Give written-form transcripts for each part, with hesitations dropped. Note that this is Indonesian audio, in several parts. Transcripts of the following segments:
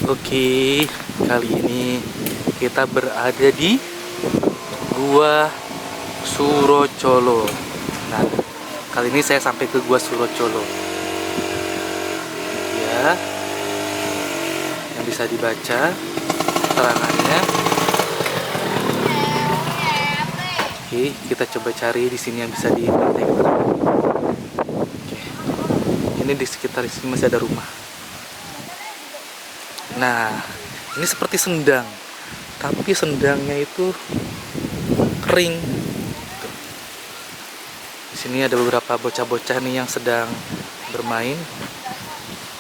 Oke, kali ini kita berada di Gua Surocolo. Nah, kali ini saya sampai ke Gua Surocolo. Ya, yang bisa dibaca keterangannya. Oke, kita coba cari di sini yang bisa dimintai keterangan. Oke, ini di sekitar sini masih ada rumah. Nah, ini seperti sendang, tapi sendangnya itu kering. Di sini ada beberapa bocah-bocah nih yang sedang bermain.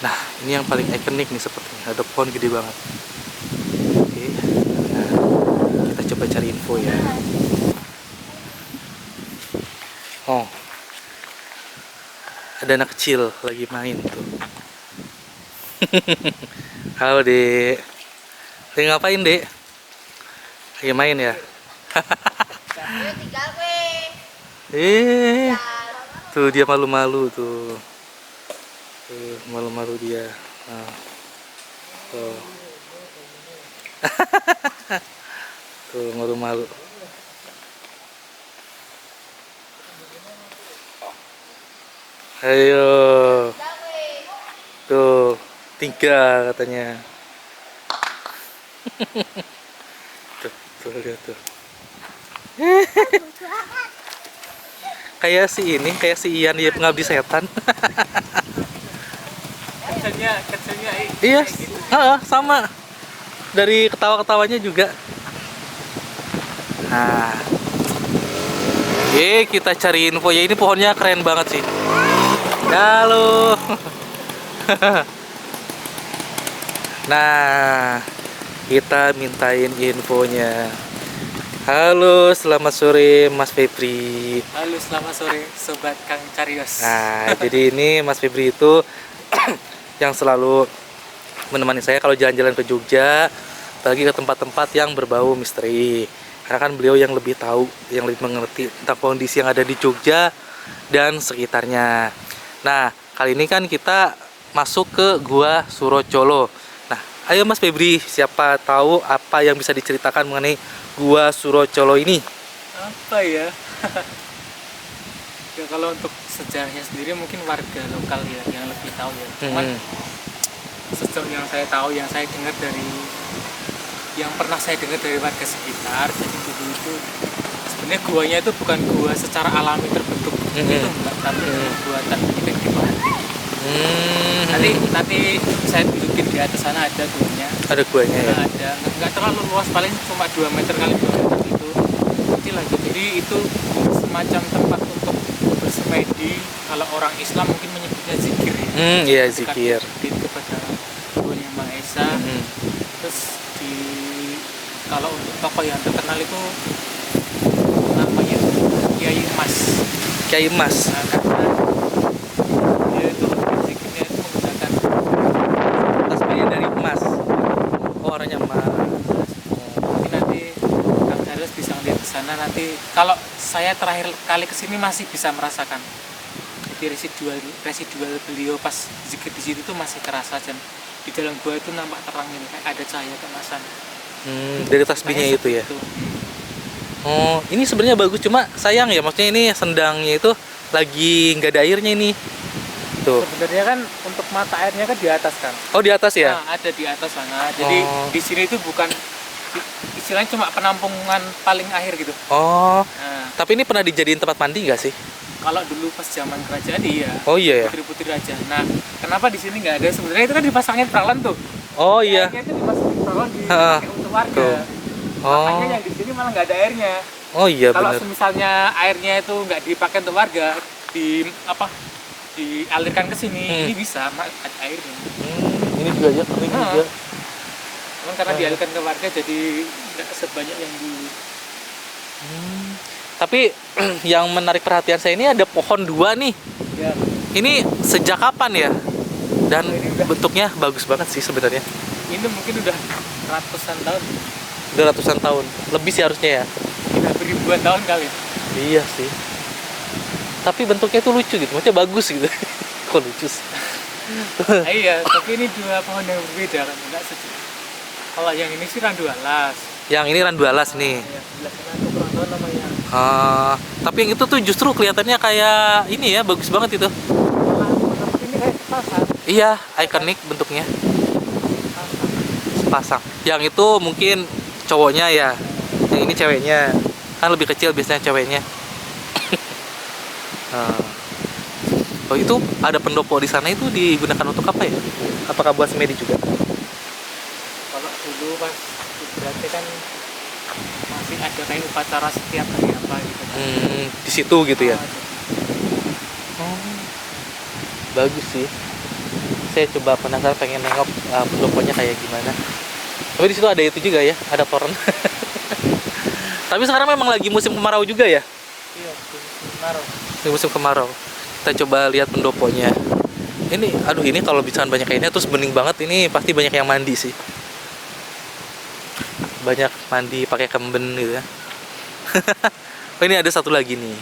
Nah, ini yang paling ikonik nih sepertinya. Ada pohon gede banget. Oke, nah, kita coba cari info ya. Oh, ada anak kecil lagi main tuh. Halo dek, lagi ngapain dek? Lagi main ya? Tuh dia malu-malu tuh. Tuh malu-malu dia. Nah, tuh. Tuh malu-malu. Ayo. Tuh. 3 katanya. Tuh lihat tuh. Kayak si Ian dia pengabdi setan. Kecilnya Iya, sama. Dari ketawa-ketawanya juga. Nah. Kita cari info ya, ini pohonnya keren banget sih. Halo. Nah, kita mintain infonya. Halo, selamat sore Mas Febri. Halo, selamat sore Sobat Kang Carios. Nah, jadi ini Mas Febri itu yang selalu menemani saya kalau jalan-jalan ke Jogja, apalagi ke tempat-tempat yang berbau misteri. Karena kan beliau yang lebih tahu, yang lebih mengerti tentang kondisi yang ada di Jogja dan sekitarnya. Nah, kali ini kan kita masuk ke Gua Surocolo. Nah, ayo Mas Febri, siapa tahu apa yang bisa diceritakan mengenai Gua Surocolo ini? Apa ya? Ya kalau untuk sejarahnya sendiri mungkin warga lokal ya yang lebih tahu ya. Cuman sejauh yang saya tahu, yang saya dengar dari warga sekitar, jadi dulu itu sebenarnya guanya itu bukan gua secara alami terbentuk itu enggak, tapi buatan efektif. Nanti saya tunjukin di atas sana ada guanya. Ada guanya ya? Ada, nggak terlalu luas, paling cuma 2 meter kali 2 meter itu kecil aja. Jadi itu semacam tempat untuk bersemedi. Kalau orang Islam mungkin menyebutnya zikir ya. Iya, zikir. Kepada Tuhan Yang Maha Esa. Terus kalau untuk tokoh yang terkenal itu namanya Kiai Emas. Kiai Emas. Nah, karena dia itu zikirnya itu menggunakan tasbihnya dari emas. Oh, orangnya emas. Mungkin nanti Kang Charles bisa lihat ke sana nanti. Kalau saya terakhir kali kesini masih bisa merasakan. Jadi residual beliau pas zikir di situ tuh masih terasa, dan di dalam gua itu nampak terang ini kayak ada cahaya kemasan. Dari tasbihnya itu ya. Oh, ini sebenarnya bagus, cuma sayang ya, maksudnya ini sendangnya itu lagi nggak ada airnya ini. Tuh. Sebenarnya kan untuk mata airnya kan di atas kan. Oh, di atas ya? Nah, ada di atas sana. Jadi di sini itu bukan istilahnya cuma penampungan paling akhir gitu. Oh. Nah, Tapi ini pernah dijadiin tempat mandi nggak sih? kalau dulu pas zaman kerajaan iya. Oh iya ya. Putri-putri raja. Nah, kenapa di sini nggak ada? Sebenarnya itu kan dipasangin pralan tuh. Oh iya. Airnya itu dipasangin pralan dipakai untuk warga. Tuh. Makanya yang di sini malah nggak ada airnya. Oh iya Kalau benar. misalnya airnya itu nggak dipakai untuk warga, dialirkan ke sini, ini bisa ada airnya. Ini juga ya kering juga. Cuman karena dialirkan ke warga jadi nggak sebanyak yang dulu. Tapi yang menarik perhatian saya ini ada pohon 2 nih. Ya. Ini sejak kapan ya? Dan bentuknya bagus banget sih sebenarnya. Ini mungkin udah ratusan tahun. Udah ratusan tahun. Lebih sih harusnya ya. Udah beribuan tahun kali. Iya sih. Tapi bentuknya tuh lucu gitu. Maksudnya bagus gitu. Kok lucu sih? Iya, tapi ini dua pohon yang berbeda kan, enggak sejuk. Kalau yang ini sih randu alas. Yang ini randu alas nih. Ya, sebelah sana aku kurang tahu namanya. Tapi yang itu tuh justru kelihatannya kayak ini ya, bagus banget itu. Ini kayak pasar. Iya, ikonik bentuknya. Pasang. Yang itu mungkin cowoknya ya. Yang ini ceweknya. Kan lebih kecil biasanya ceweknya. Oh itu ada pendopo di sana itu digunakan untuk apa ya? Apakah buat semedi juga? Kalau dulu pas berarti kan masih ada kayak upacara setiap hari apa gitu. Di situ gitu ya. Bagus sih. Saya coba penasaran pengen nengok pendoponya kayak gimana. Tapi di situ ada itu juga ya, ada toren. Tapi sekarang memang lagi musim kemarau juga ya? Iya, kemarau. Di musim kemarau. Kita coba lihat pendoponya. Ini, aduh ini kalau misalkan banyak kainnya terus bening banget, ini pasti banyak yang mandi sih. Banyak mandi pakai kemben gitu ya. Oh ini ada satu lagi nih.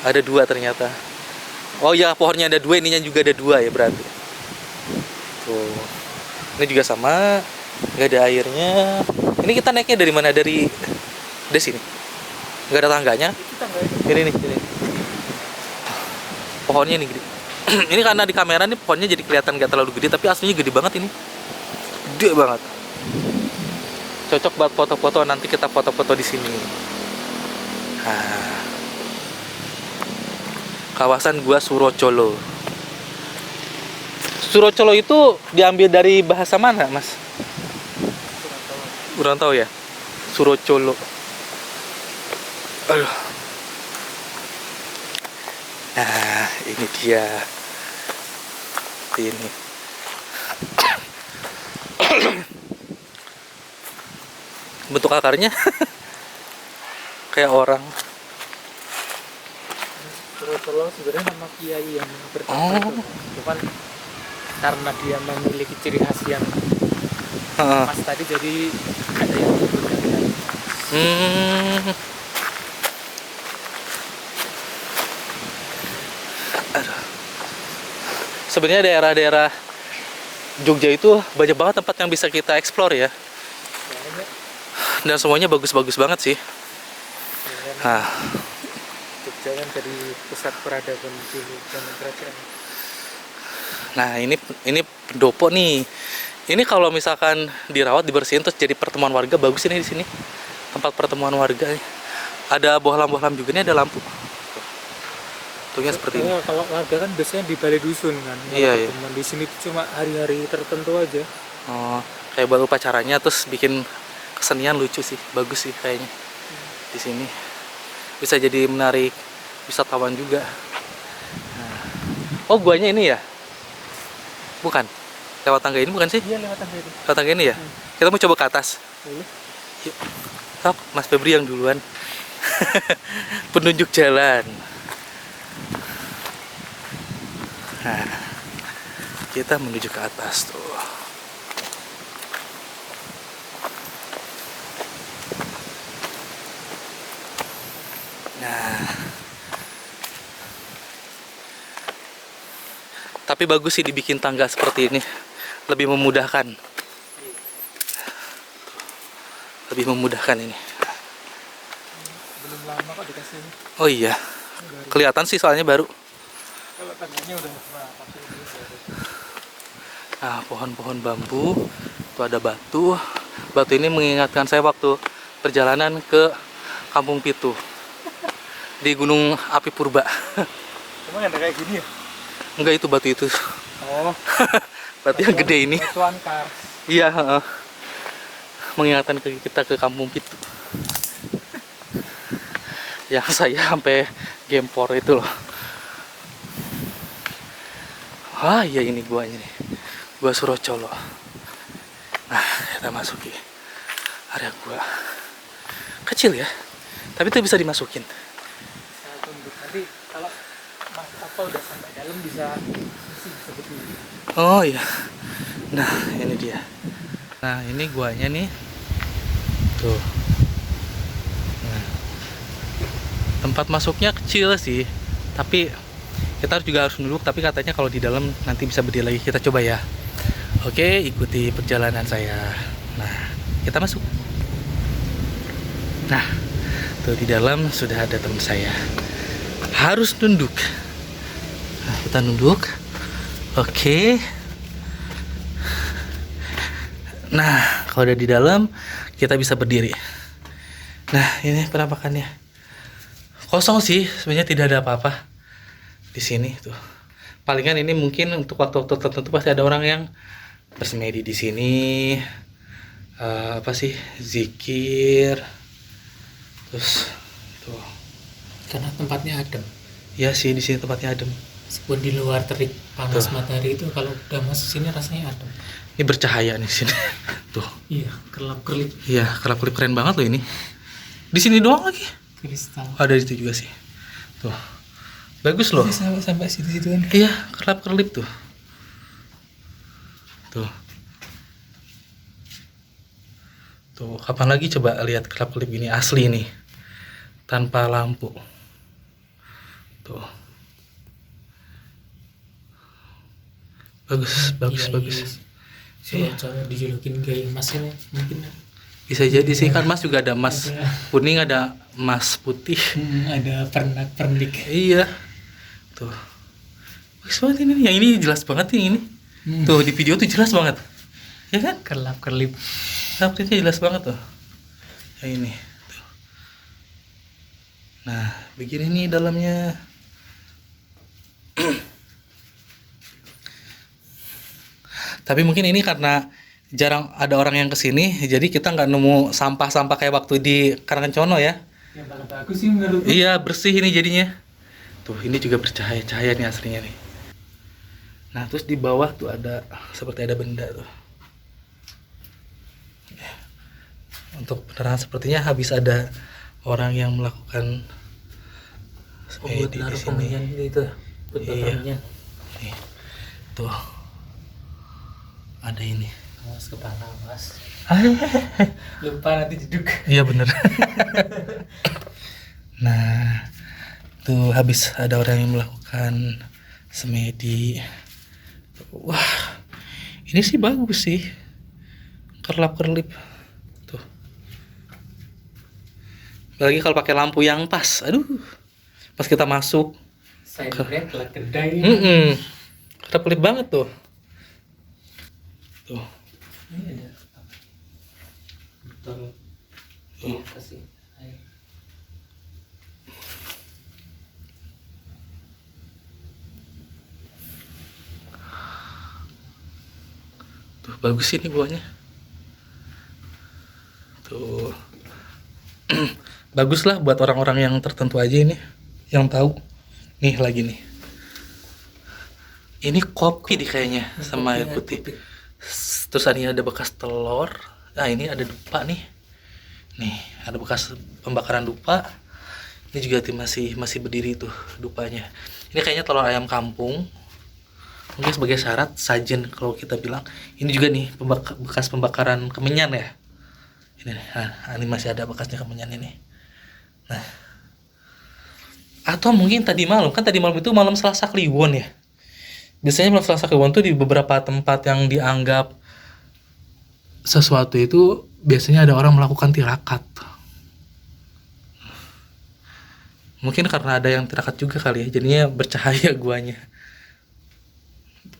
Ada dua ternyata. Oh ya pohonnya ada dua, ininya juga ada dua ya berarti. Tuh. Ini juga sama, nggak ada airnya. Ini kita naiknya dari mana? Dari sini. Nggak ada tangganya. Itu tangga ini. Ini. Pohonnya nih gede. Ini karena di kamera nih pohonnya jadi kelihatan nggak terlalu gede, tapi aslinya gede banget ini. Gede banget. Cocok buat foto-foto, nanti kita foto-foto di sini. Nah. Kawasan Gua Surocolo. Surocolo itu diambil dari bahasa mana, Mas? Kurang tahu ya. Surocolo. Aduh. Nah, ini dia. Ini. Bentuk akarnya kayak orang. Surocolo sebenarnya nama kiai yang pertama itu. Cuman karena dia memiliki ciri khas yang pas tadi, jadi ada yang disebutkan. Sebenarnya daerah-daerah Jogja itu banyak banget tempat yang bisa kita explore ya. Dan semuanya bagus-bagus banget sih. Nah, Jogja kan jadi pusat peradaban dulu zaman kerajaan. nah ini pendopo nih. Ini kalau misalkan dirawat, dibersihin terus jadi pertemuan warga, bagus ini di sini. Tempat pertemuan warga. Ada bohlam-bohlam juga nih, ada lampu. Tuhnya seperti ini. Kalau warga kan biasanya di balai dusun kan. Iya, iya. Di sini cuma hari-hari tertentu aja. Oh, kayak buat upacaranya terus bikin kesenian, lucu sih, bagus sih kayaknya. Di sini bisa jadi menarik wisatawan juga. Nah. Oh, guanya ini ya? Bukan. Lewat tangga ini bukan sih? Iya, lewat tangga itu. Lewat tangga ini ya? Kita mau coba ke atas. Boleh. Yuk. Sok, Mas Febri yang duluan. Penunjuk jalan. Nah, kita menuju ke atas tuh. Nah, tapi bagus sih dibikin tangga seperti ini, lebih memudahkan. Lebih memudahkan ini. Belum lama kok dikasih ini. Oh iya, kelihatan sih soalnya baru. Kalau tangganya udah pakai ini. Nah, pohon-pohon bambu, tuh ada batu. Batu ini mengingatkan saya waktu perjalanan ke Kampung Pitu di Gunung Api Purba. Emang ada kayak gini ya? Enggak, itu batu itu. Oh, Batu yang gede ini. Batuan kars. Iya, mengingatkan kita ke Kampung Pitu. Yang saya sampai gempor itu loh. Wah, iya ini guanya nih. Gua Surocolo. Nah, kita masuki area gua. Kecil ya, tapi itu bisa dimasukin. Saya tunggu nanti kalau Mas apa udah sampai dalam bisa berdiri. Oh iya. Nah, ini dia. Nah, ini guanya nih. Tuh. Nah. Tempat masuknya kecil sih, tapi Kita juga harus nunduk, tapi katanya kalau di dalam nanti bisa berdiri lagi. Kita coba ya. Oke, ikuti perjalanan saya. Nah, kita masuk. Nah, tuh di dalam sudah ada teman saya. Harus nunduk. Nah, kita nunduk. Oke. Nah, kalau udah di dalam, kita bisa berdiri. Nah, ini penampakannya. Kosong sih, sebenarnya tidak ada apa-apa di sini tuh. Palingan ini mungkin untuk waktu-waktu tertentu pasti ada orang yang bersemedi di sini. Apa sih? Zikir. Terus tuh. Karena tempatnya adem. Ya sih, di sini tempatnya adem. Meskipun di luar terik panas Tuh. matahari itu, kalau udah masuk sini rasanya adem. Ini bercahaya nih sini. Tuh. Iya, kerlap-kerlip Iya, kelap-kelip keren banget loh ini. Di sini doang lagi. kristal. Ada di situ juga sih. Tuh. Bagus loh. Sampai situ-situ kan. Iya, kelap-kelip tuh. Tuh. Tuh, kapan lagi coba lihat kelap-kelip gini asli nih. Tanpa lampu. Tuh. Bagus, bagus, Iya, bagus. Iya. Cara dijulukin kayak emas ini mungkin Bisa jadi sih, kan emas juga ada emas kuning, ada emas putih. ada pernak-pernik. Iya. Tuh. Bagus banget ini. Yang ini jelas banget nih ini. Tuh di video tuh jelas banget. Ya kan? Kerlap-kerlip. Update-nya jelas banget tuh. Yang ini. Tuh. Nah, begini nih dalamnya. Tapi mungkin ini karena jarang ada orang yang kesini, jadi kita nggak nemu sampah-sampah kayak waktu di Karangkencono ya. Yang paling bagus sih menurut Iya, bersih ini jadinya. Tuh, ini juga bercahaya-cahaya nih aslinya nih. Nah, terus di bawah tuh ada seperti ada benda tuh. Untuk penerangan sepertinya habis ada orang yang melakukan buat di naruh sini. pemberian itu. Buat Iya. pemberian. Nih. Tuh. Ada ini. Awas kepala, awas. Lupa nanti duduk. Iya bener. Nah, tuh habis ada orang yang melakukan semedi. Wah, ini sih bagus sih. Kerlap-kerlip. Tuh. Apalagi kalau pakai lampu yang pas. Aduh. Pas kita masuk. Saya lihat lah kedai. Kerlap-kerlip banget tuh. Tuh. Ini ada botol kasih air. Tuh bagus sih ini buahnya. Tuh. Bagus lah buat orang-orang yang tertentu aja ini, yang tahu. Nih lagi nih. Ini kopi nih kayaknya sama air putih. Terus ini ada bekas telur. Nah, ini ada dupa nih. Nih, ada bekas pembakaran dupa. Ini juga masih berdiri tuh dupanya. Ini kayaknya telur ayam kampung. Mungkin sebagai syarat sajen kalau kita bilang. Ini juga nih bekas pembakaran kemenyan ya. Ini masih ada bekasnya kemenyan ini. Nah. Atau mungkin tadi malam itu malam Selasa Kliwon ya. Biasanya malam Selasa Kliwon tuh di beberapa tempat yang dianggap sesuatu itu biasanya ada orang melakukan tirakat. Mungkin karena ada yang tirakat juga kali ya, jadinya bercahaya guanya.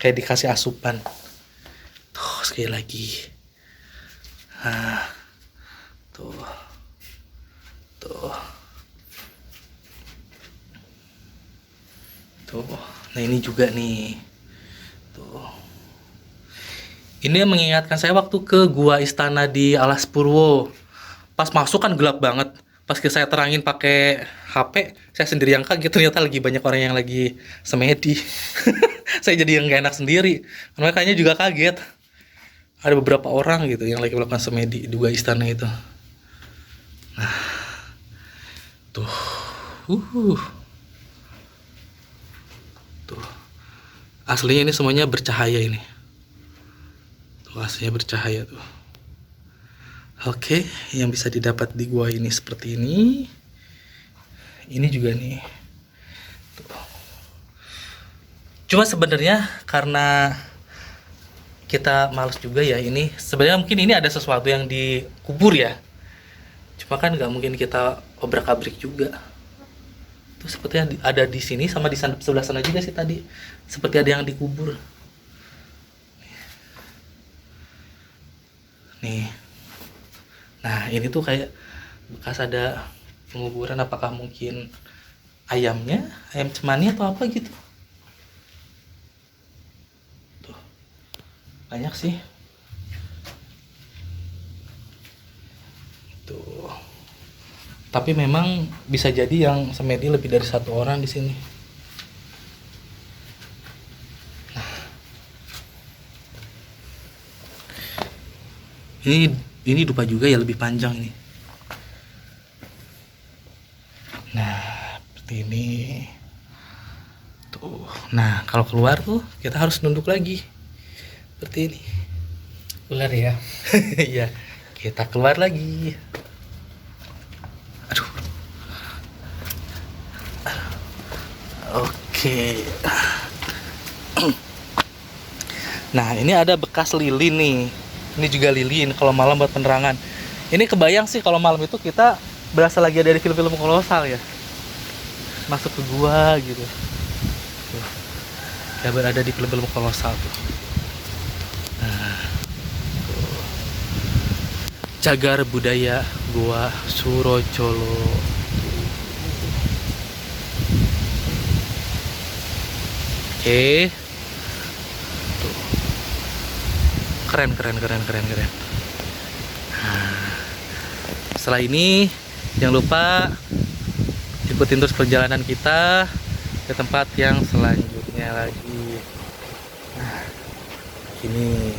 Kayak dikasih asupan. Tuh, sekali lagi. Nah, tuh. Tuh. Tuh. Nah, ini juga nih. Tuh. Ini yang mengingatkan saya waktu ke gua istana di Alas Purwo. Pas masuk kan gelap banget. Pas saya terangin pakai HP, saya sendiri yang kaget, ternyata lagi banyak orang yang lagi semedi. Saya jadi yang gak enak sendiri. Makanya juga kaget. Ada beberapa orang gitu yang lagi melakukan semedi di gua istana itu. Nah. Tuh. Tuh. Aslinya ini semuanya bercahaya ini. Tuh, aslinya bercahaya tuh. Oke, yang bisa didapat di gua ini seperti ini. Ini juga nih. Tuh. Cuma sebenarnya karena kita males juga ya, ini sebenarnya mungkin ini ada sesuatu yang dikubur ya. Cuma kan nggak mungkin kita obrak-abrik juga. Tuh sepertinya ada di sini sama di sebelah sana juga sih tadi. Seperti ada yang dikubur. Nih. Nah, ini tuh kayak bekas ada penguburan, apakah mungkin ayamnya, ayam cemani atau apa gitu. Tuh. Banyak sih. Tuh. Tapi memang bisa jadi yang semedi lebih dari satu orang di sini. Ini dupa juga ya, lebih panjang ini. Nah, seperti ini. Tuh. Nah, kalau keluar tuh kita harus nunduk lagi. Seperti ini. Ular ya. Iya, kita keluar lagi. Aduh. Oke. Nah, ini ada bekas lilin nih. Ini juga lilin kalau malam buat penerangan. Ini kebayang sih kalau malam itu kita berasa lagi ada di film-film kolosal ya. Masuk ke gua gitu. Tuh. Kayak berada di film-film kolosal tuh. Nah, tuh. Cagar budaya Gua Surocolo. Oke. Tuh. Keren. Nah, setelah ini jangan lupa ikutin terus perjalanan kita ke tempat yang selanjutnya lagi. Nah, ini